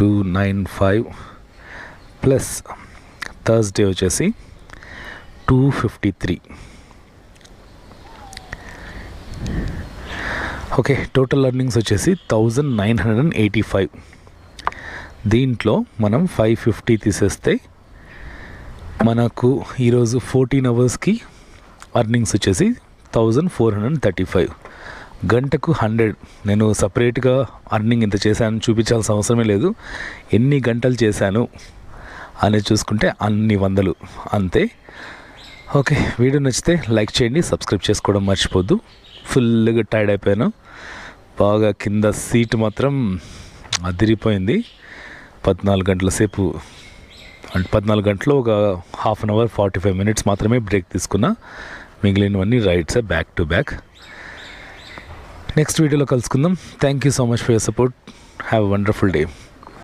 295 plus Thursday వచ్చేసి 253. Okay, total earnings వచ్చేసి 1985. దీంట్లో మనం 550 తీసేస్తే మనకు ఈరోజు 14 అవర్స్కి ఎర్నింగ్స్ వచ్చేసి 1435. గంటకు 100. నేను సపరేట్గా ఎర్నింగ్ ఇంత చేశాను చూపించాల్సిన అవసరమే లేదు. ఎన్ని గంటలు చేశాను అనేది చూసుకుంటే అన్ని వందలు అంతే. ఓకే, వీడియో నచ్చితే లైక్ చేయండి, సబ్స్క్రైబ్ చేసుకోవడం మర్చిపోద్దు. ఫుల్గా టైర్డ్ అయిపోయాను, బాగా కింద సీట్ మాత్రం అదిరిపోయింది. 14 గంటల సేపు అంటే 14 గంటలు ఒక హాఫ్ అన్ అవర్ 45 మినిట్స్ మాత్రమే బ్రేక్ తీసుకున్నా. మిగిలినవన్నీ రైడ్సే బ్యాక్ టు బ్యాక్. నెక్స్ట్ వీడియోలో కలుసుకుందాం. Thank you so much for your support. Have a wonderful day.